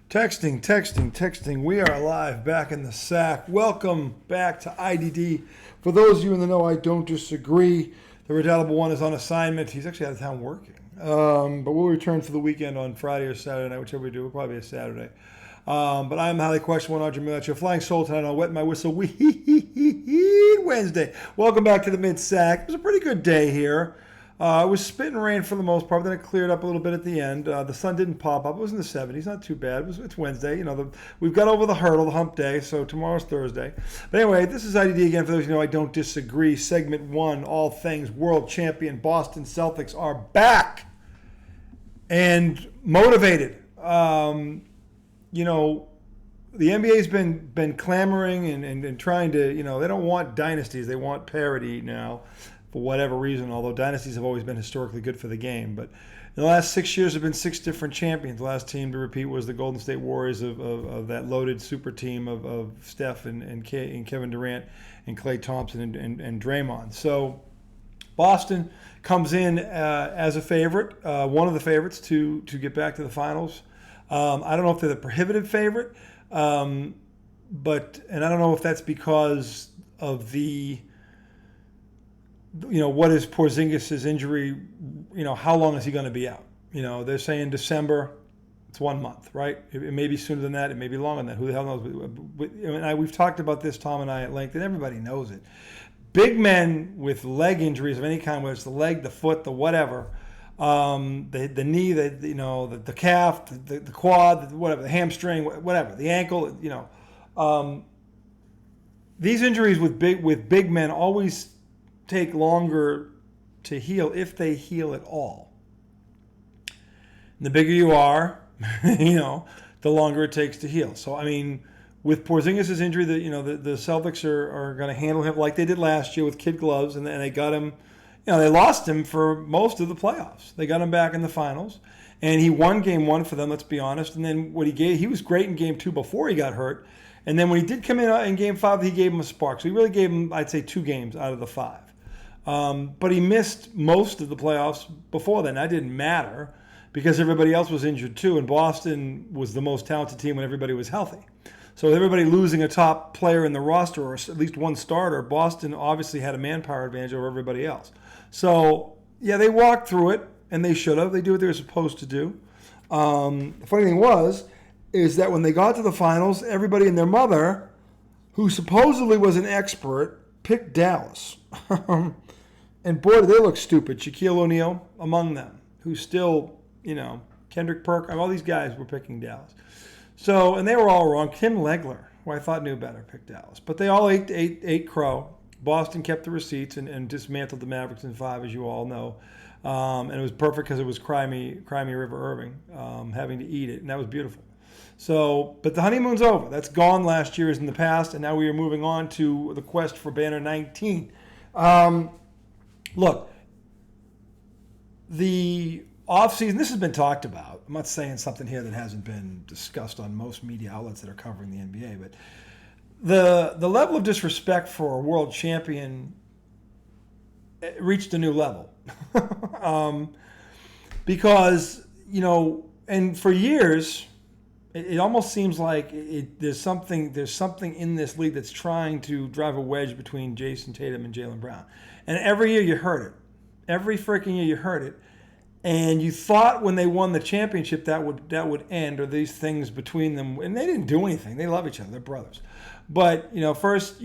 Texting. We are live back in the sack. Welcome back to IDD. For those of you in the know, I don't disagree. The redoubtable one is on assignment. He's actually out of town working. But we'll return for the weekend on Friday or Saturday night, whichever we do. It'll probably be a Saturday. But I'm highly questionable, Audrey Millett, your flying soul tonight on Wet My Whistle Wednesday. Welcome back to the mid-sack. It was a pretty good day here. It was spitting rain for the most part, then it cleared up a little bit at the end. The sun didn't pop up. It was in the 70s, not too bad. It's Wednesday. We've got over the hurdle, the hump day, so tomorrow's Thursday. But anyway, this is IDD again. For those of you who know, I don't disagree. Segment 1, all things world champion Boston Celtics are back and motivated. The NBA's been clamoring and trying to, they don't want dynasties. They want parity now. For whatever reason, although dynasties have always been historically good for the game. But in the last 6 years, there have been 6 different champions. The last team to repeat was the Golden State Warriors of that loaded super team of Steph and Kevin Durant and Klay Thompson and Draymond. So Boston comes in as a favorite, one of the favorites to get back to the finals. I don't know if they're the prohibitive favorite, and I don't know if that's because of the what is Porzingis' injury? How long is he going to be out? They're saying December. It's 1 month, right? It may be sooner than that. It may be longer than that. Who the hell knows? We've talked about this, Tom and I, at length, and everybody knows it. Big men with leg injuries of any kind, whether it's the leg, the foot, the whatever, the knee, the calf, the quad, whatever, the hamstring, whatever, the ankle, these injuries with big men always take longer to heal, if they heal at all. And the bigger you are, the longer it takes to heal. So, with Porzingis' injury, the Celtics are going to handle him like they did last year with kid gloves, and they got him, they lost him for most of the playoffs. They got him back in the finals, and he won game 1 for them, let's be honest. And then he was great in game 2 before he got hurt. And then when he did come in game 5, he gave him a spark. So he really gave him, I'd say, 2 games out of the 5. But he missed most of the playoffs before then. That didn't matter because everybody else was injured too, and Boston was the most talented team when everybody was healthy. So with everybody losing a top player in the roster, or at least one starter, Boston obviously had a manpower advantage over everybody else. So, yeah, they walked through it, and they should have. They do what they were supposed to do. The funny thing is that when they got to the finals, everybody and their mother, who supposedly was an expert, picked Dallas. And boy, did they look stupid. Shaquille O'Neal among them, who's still, Kendrick Perkins, all these guys were picking Dallas. So, and they were all wrong. Tim Legler, who I thought knew better, picked Dallas. But they all ate crow. Boston kept the receipts and dismantled the Mavericks in 5, as you all know. And it was perfect because it was Crimey River Irving having to eat it, and that was beautiful. So, but the honeymoon's over. That's gone. Last year is in the past, and now we are moving on to the quest for Banner 19. Look, the offseason, this has been talked about. I'm not saying something here that hasn't been discussed on most media outlets that are covering the NBA, but the level of disrespect for a world champion reached a new level. Because, and for years, it almost seems like there's something in this league that's trying to drive a wedge between Jason Tatum and Jaylen Brown. And every year you heard it. Every freaking year you heard it. And you thought when they won the championship that would end, or these things between them. And they didn't do anything. They love each other. They're brothers. But, first,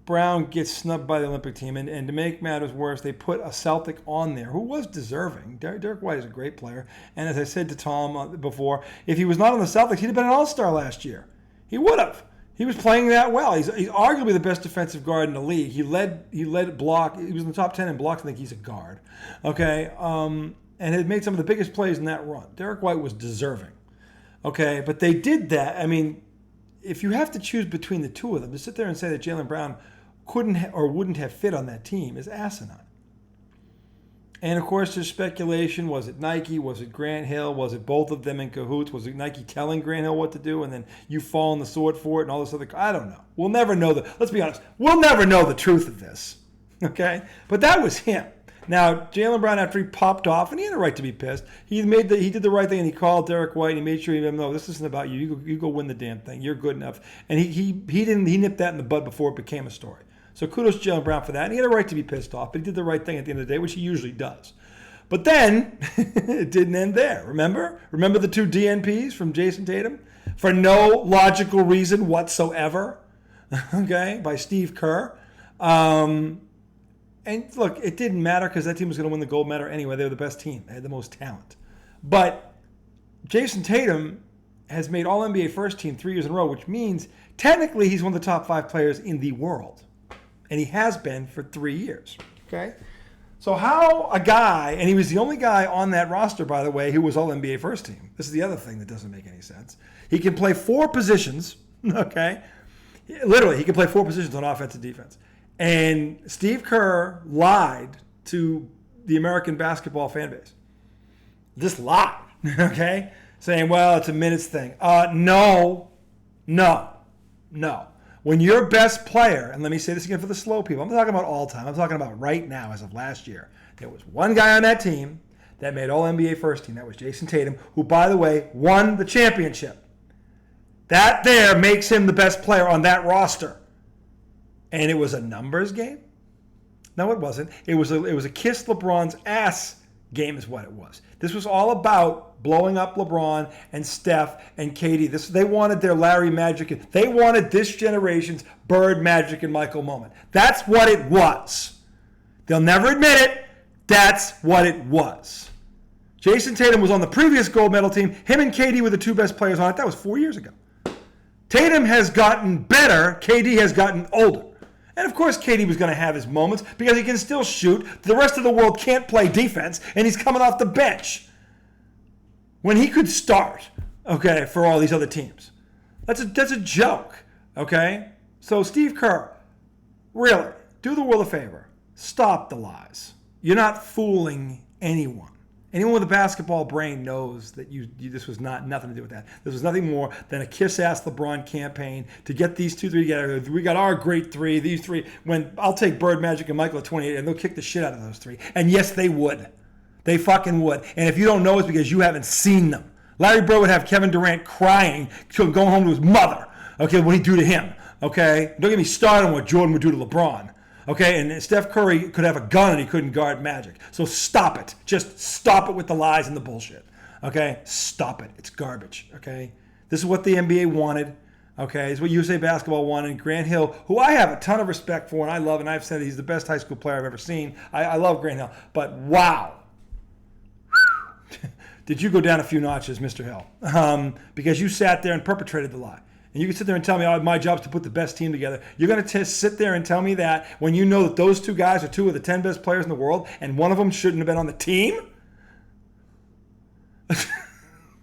Brown gets snubbed by the Olympic team. And to make matters worse, they put a Celtic on there who was deserving. Derek White is a great player. And as I said to Tom before, if he was not on the Celtics, he'd have been an all-star last year. He would have. He was playing that well. He's arguably the best defensive guard in the league. He led block. He was in the top 10 in blocks. I think he's a guard. Okay. And had made some of the biggest plays in that run. Derek White was deserving. Okay. But they did that. If you have to choose between the two of them, to sit there and say that Jaylen Brown couldn't or wouldn't have fit on that team is asinine. And, of course, there's speculation. Was it Nike? Was it Grant Hill? Was it both of them in cahoots? Was it Nike telling Grant Hill what to do and then you fall on the sword for it and all this other? I don't know. We'll never know. Let's be honest. We'll never know the truth of this. Okay? But that was him. Now, Jaylen Brown, after he popped off, and he had a right to be pissed, he did the right thing, and he called Derek White, and he made sure he let him know, this isn't about you. You go win the damn thing. You're good enough. And he nipped that in the bud before it became a story. So kudos to Jaylen Brown for that. And he had a right to be pissed off, but he did the right thing at the end of the day, which he usually does. But then, it didn't end there. Remember? Remember the 2 DNPs from Jason Tatum? For no logical reason whatsoever. Okay? By Steve Kerr. And look, it didn't matter because that team was going to win the gold medal anyway. They were the best team. They had the most talent. But Jason Tatum has made All-NBA first team 3 years in a row, which means technically he's one of the top 5 players in the world. And he has been for 3 years. Okay? So how a guy, and he was the only guy on that roster, by the way, who was All-NBA first team. This is the other thing that doesn't make any sense. He can play 4 positions, okay? Literally, he can play 4 positions on offense and defense. And Steve Kerr lied to the American basketball fan base. Just lied, okay? Saying, well, it's a minutes thing. No. When your best player, and let me say this again for the slow people, I'm not talking about all time, I'm talking about right now as of last year. There was one guy on that team that made All-NBA first team. That was Jason Tatum, who, by the way, won the championship. That there makes him the best player on that roster. And it was a numbers game? No, it wasn't. It was a kiss LeBron's ass game is what it was. This was all about blowing up LeBron and Steph and KD. They wanted their Larry Magic. They wanted this generation's Bird, Magic, and Michael moment. That's what it was. They'll never admit it. That's what it was. Jason Tatum was on the previous gold medal team. Him and KD were the 2 best players on it. That was 4 years ago. Tatum has gotten better. KD has gotten older. And of course, KD was going to have his moments because he can still shoot. The rest of the world can't play defense, and he's coming off the bench when he could start, okay, for all these other teams. That's a joke, okay? So Steve Kerr, really, do the world a favor. Stop the lies. You're not fooling anyone. Anyone with a basketball brain knows that this was nothing to do with that. This was nothing more than a kiss-ass LeBron campaign to get these 2-3 together. We got our great 3, these 3. When I'll take Bird, Magic, and Michael at 28, and they'll kick the shit out of those 3. And yes, they would. They fucking would. And if you don't know, it's because you haven't seen them. Larry Bird would have Kevin Durant crying, going home to his mother, okay, what he do to him, okay? Don't get me started on what Jordan would do to LeBron. Okay, and Steph Curry could have a gun and he couldn't guard Magic. So stop it. Just stop it with the lies and the bullshit. Okay? Stop it. It's garbage. Okay? This is what the NBA wanted. Okay? It's what USA Basketball wanted. And Grant Hill, who I have a ton of respect for and I love, and I've said he's the best high school player I've ever seen. I love Grant Hill. But wow. Did you go down a few notches, Mr. Hill? Because you sat there and perpetrated the lie. And you can sit there and tell me, oh, my job is to put the best team together. You're going to sit there and tell me that when you know that those 2 guys are 2 of the 10 best players in the world and one of them shouldn't have been on the team?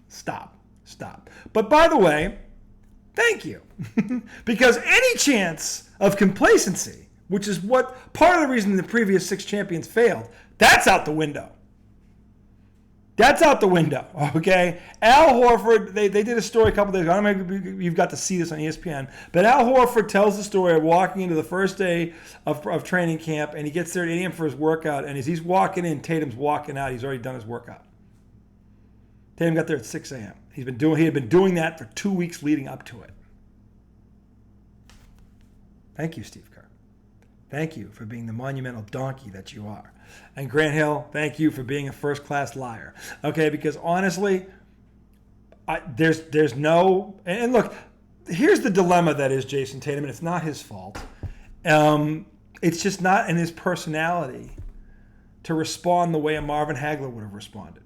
Stop. But by the way, thank you. Because any chance of complacency, which is what part of the reason the previous 6 champions failed, that's out the window. That's out the window, okay? Al Horford, they did a story a couple days ago. I don't know if you've got to see this on ESPN, but Al Horford tells the story of walking into the first day of training camp, and he gets there at 8 a.m. for his workout, and as he's walking in, Tatum's walking out. He's already done his workout. Tatum got there at 6 a.m. He had been doing that for 2 weeks leading up to it. Thank you, Steve Kerr. Thank you for being the monumental donkey that you are. And Grant Hill, thank you for being a first-class liar. Okay, because honestly, there's no... And look, here's the dilemma that is Jason Tatum, and it's not his fault. It's just not in his personality to respond the way a Marvin Hagler would have responded,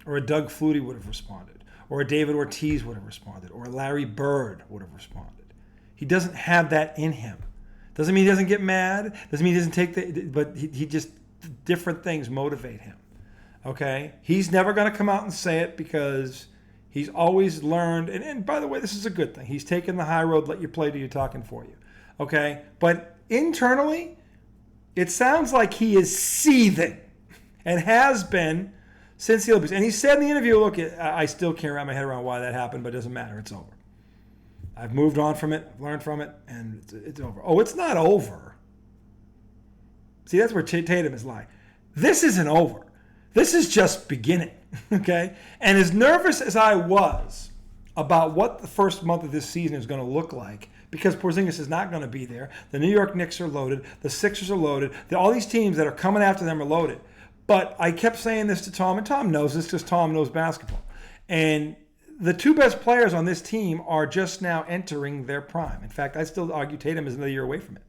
or a Doug Flutie would have responded, or a David Ortiz would have responded, or a Larry Bird would have responded. He doesn't have that in him. Doesn't mean he doesn't get mad. Doesn't mean he doesn't take but he just... different things motivate him, okay? He's never going to come out and say it because he's always learned, and by the way, this is a good thing. He's taken the high road, let you play till you're talking for you, okay? But internally, it sounds like he is seething and has been since the Olympics. And he said in the interview, look, I still can't wrap my head around why that happened, but it doesn't matter. It's over. I've moved on from it, learned from it, and it's over. Oh, it's not over. See, that's where Tatum is lying. This isn't over. This is just beginning, okay? And as nervous as I was about what the first month of this season is going to look like, because Porzingis is not going to be there, the New York Knicks are loaded, the Sixers are loaded, all these teams that are coming after them are loaded. But I kept saying this to Tom, and Tom knows this because Tom knows basketball. And the two best players on this team are just now entering their prime. In fact, I still argue Tatum is another year away from it.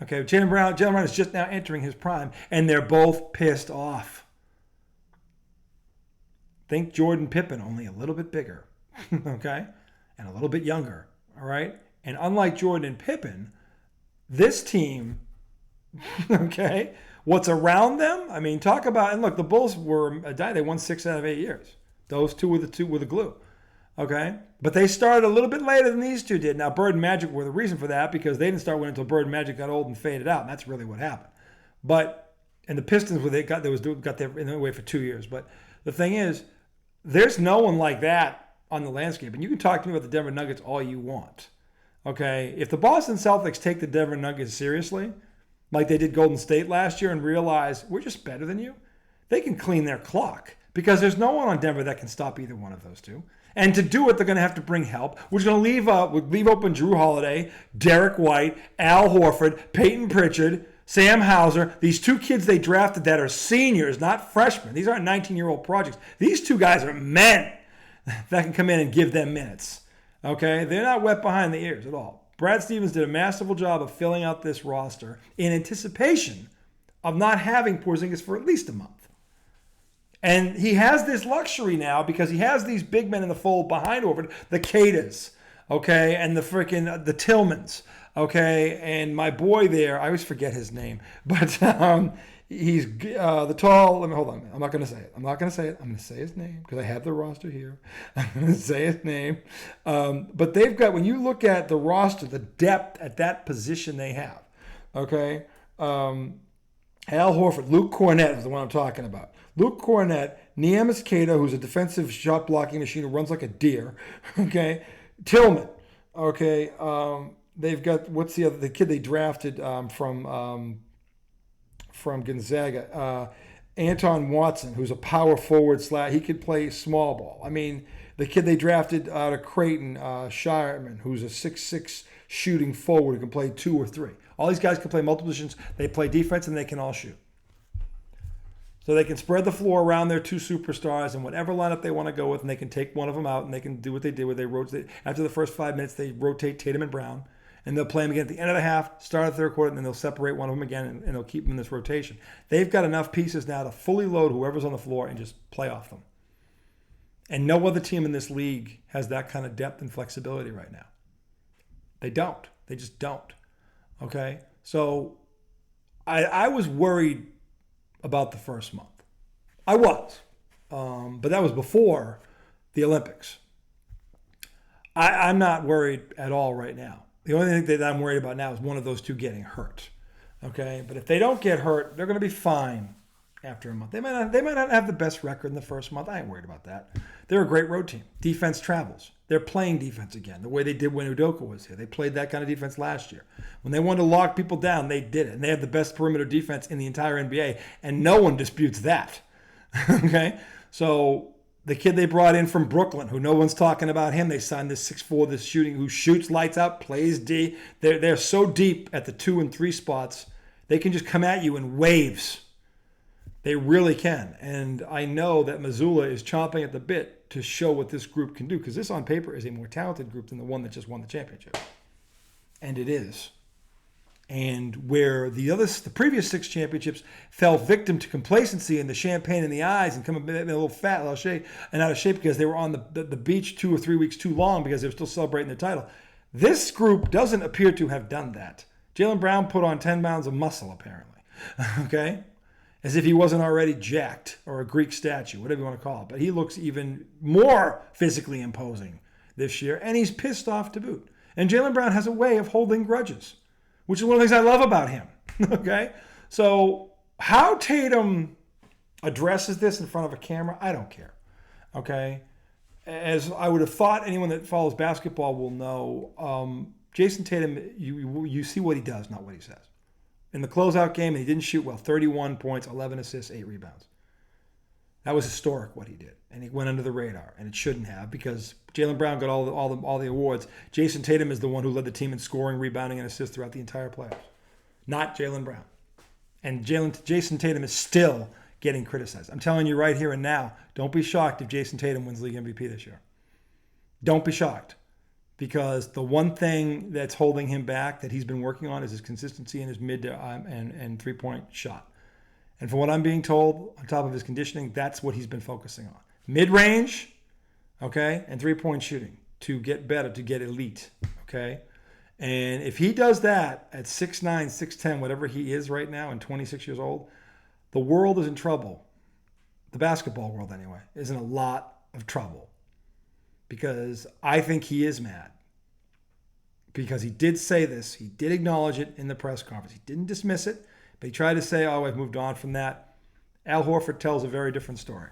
Okay, Jaylen Brown is just now entering his prime, and they're both pissed off. Think Jordan Pippen, only a little bit bigger, okay, and a little bit younger, all right? And unlike Jordan and Pippen, this team, okay, what's around them, I mean, talk about, and look, the Bulls were, they won 6 out of 8 years. Those two were the glue, okay? But they started a little bit later than these two did. Now, Bird and Magic were the reason for that because they didn't start winning until Bird and Magic got old and faded out, and that's really what happened. But, and the Pistons, got there in the way for 2 years. But the thing is, there's no one like that on the landscape. And you can talk to me about the Denver Nuggets all you want, okay? If the Boston Celtics take the Denver Nuggets seriously, like they did Golden State last year and realize we're just better than you, they can clean their clock because there's no one on Denver that can stop either one of those two. And to do it, they're going to have to bring help, which is going to leave open Drew Holiday, Derek White, Al Horford, Peyton Pritchard, Sam Hauser, these two kids they drafted that are seniors, not freshmen. These aren't 19-year-old projects. These two guys are men that can come in and give them minutes. Okay? They're not wet behind the ears at all. Brad Stevens did a masterful job of filling out this roster in anticipation of not having Porzingis for at least a month. And he has this luxury now because he has these big men in the fold behind Horford, the Cadas, okay, and the Tillmans. Okay, and my boy there, I always forget his name, but he's the tall, hold on, I'm not going to say it. I'm going to say his name because I have the roster here. I'm going to say his name. But they've got, when you look at the roster, the depth at that position they have, okay, Al Horford, Luke Cornett is the one I'm talking about. Luke Cornett, Neemias Queta, who's a defensive shot blocking machine who runs like a deer, okay, Tillman, okay, they've got, what's the kid they drafted from Gonzaga? Anton Watson, who's a power forward / he could play small ball. I mean, the kid they drafted out of Creighton, Shireman, who's a 6'6" shooting forward who can play 2 or 3. All these guys can play multiple positions. They play defense and they can all shoot. So they can spread the floor around their two superstars and whatever lineup they want to go with, and they can take one of them out and they can do what they did where they rotate. After the first 5 minutes, they rotate Tatum and Brown. And they'll play them again at the end of the half, start of the third quarter, and then they'll separate one of them again, and they'll keep them in this rotation. They've got enough pieces now to fully load whoever's on the floor and just play off them. And no other team in this league has that kind of depth and flexibility right now. They don't. They just don't. Okay? So I was worried about the first month. I was. But that was before the Olympics. I'm not worried at all right now. The only thing that I'm worried about now is one of those two getting hurt. Okay? But if they don't get hurt, they're going to be fine after a month. They might not have the best record in the first month. I ain't worried about that. They're a great road team. Defense travels. They're playing defense again, the way they did when Udoka was here. They played that kind of defense last year. When they wanted to lock people down, they did it. And they have the best perimeter defense in the entire NBA, and no one disputes that. Okay? So the kid they brought in from Brooklyn, who no one's talking about him, they signed this 6'4", this shooting, who shoots lights out, plays D. They're so deep at the 2 and 3 spots, they can just come at you in waves. They really can. And I know that Missoula is chomping at the bit to show what this group can do, because this on paper is a more talented group than the one that just won the championship. And it is. And where the previous 6 championships fell victim to complacency and the champagne in the eyes and come a little fat, out of shape because they were on the beach 2 or 3 weeks too long because they were still celebrating their title. This group doesn't appear to have done that. Jaylen Brown put on 10 pounds of muscle, apparently. Okay? As if he wasn't already jacked or a Greek statue, whatever you want to call it. But he looks even more physically imposing this year, and he's pissed off to boot. And Jaylen Brown has a way of holding grudges, which is one of the things I love about him. Okay? So how Tatum addresses this in front of a camera, I don't care. Okay? As I would have thought anyone that follows basketball will know, Jason Tatum, you see what he does, not what he says. in the closeout game, and he didn't shoot well. 31 points, 11 assists, 8 rebounds. That was historic what he did, and he went under the radar, and it shouldn't have because Jaylen Brown got all the awards. Jason Tatum is the one who led the team in scoring, rebounding, and assists throughout the entire playoffs, not Jaylen Brown. And Jason Tatum is still getting criticized. I'm telling you right here and now, don't be shocked if Jason Tatum wins league MVP this year. Don't be shocked, because the one thing that's holding him back that he's been working on is his consistency in his mid and three-point shot. And from what I'm being told, on top of his conditioning, that's what he's been focusing on. Mid-range, okay, and three-point shooting to get better, to get elite, okay? And if he does that at 6'9", 6'10", whatever he is right now and 26 years old, the world is in trouble. The basketball world, anyway, is in a lot of trouble. Because I think he is mad. Because he did say this. He did acknowledge it in the press conference. He didn't dismiss it. But he tried to say, oh, I've moved on from that. Al Horford tells a very different story.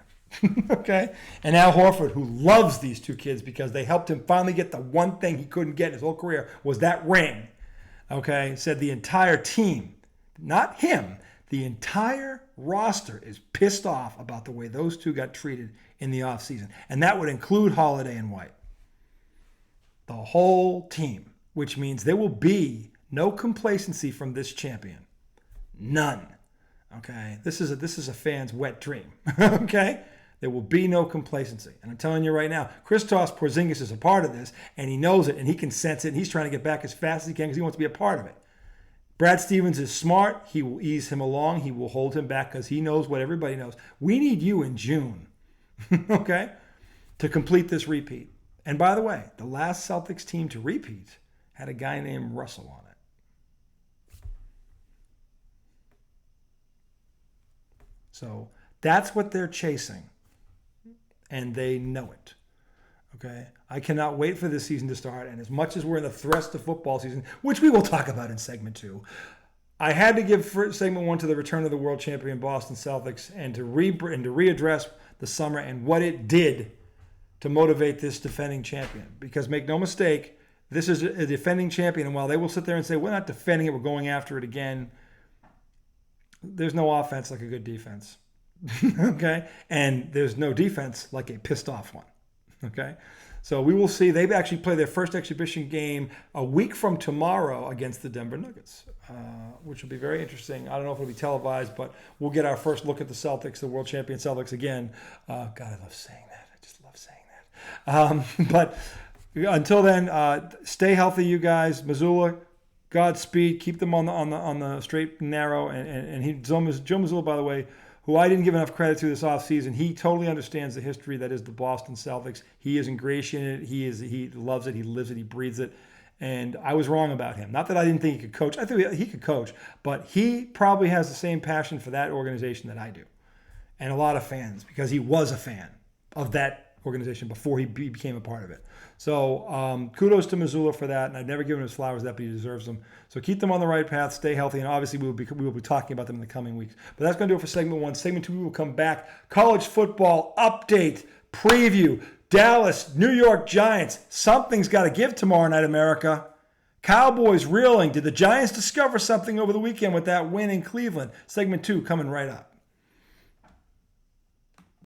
Okay? And Al Horford, who loves these two kids because they helped him finally get the one thing he couldn't get in his whole career, was that ring. Okay? Said the entire team, not him, the entire roster is pissed off about the way those two got treated in the offseason. And that would include Holiday and White. The whole team, which means there will be no complacency from this champion. None. Okay? This is a fan's wet dream. Okay? There will be no complacency. And I'm telling you right now, Kristaps Porzingis is a part of this, and he knows it, and he can sense it, and he's trying to get back as fast as he can because he wants to be a part of it. Brad Stevens is smart. He will ease him along. He will hold him back because he knows what everybody knows. We need you in June, okay, to complete this repeat. And by the way, the last Celtics team to repeat had a guy named Russell on it. So that's what they're chasing, and they know it. Okay, I cannot wait for this season to start. And as much as we're in the thrust of football season, which we will talk about in segment 2, I had to give segment 1 to the return of the world champion Boston Celtics and to readdress the summer and what it did to motivate this defending champion. Because make no mistake, this is a defending champion, and while they will sit there and say, we're not defending it, we're going after it again, there's no offense like a good defense. Okay? And there's no defense like a pissed off one. Okay? So we will see. They actually play their first exhibition game a week from tomorrow against the Denver Nuggets, which will be very interesting. I don't know if it'll be televised, but we'll get our first look at the Celtics, the world champion Celtics again. God, I love saying that. I just love saying that. But until then, stay healthy, you guys. Missoula, Godspeed. Keep them on the straight and narrow. And Joe Missoula, by the way, who I didn't give enough credit to this offseason, he totally understands the history that is the Boston Celtics. He is ingratiated in it. He loves it. He lives it. He breathes it. And I was wrong about him. Not that I didn't think he could coach. I think he could coach. But he probably has the same passion for that organization that I do. And a lot of fans, because he was a fan of that organization before he became a part of it. So kudos to Missoula for that, and I've never given him his flowers that, but he deserves them. So keep them on the right path, stay healthy, and obviously we will be talking about them in the coming weeks. But that's going to do it for segment 1. Segment 2, we will come back. College football update, preview, Dallas, New York Giants. Something's got to give tomorrow night, America. Cowboys reeling. Did the Giants discover something over the weekend with that win in Cleveland? Segment 2 coming right up.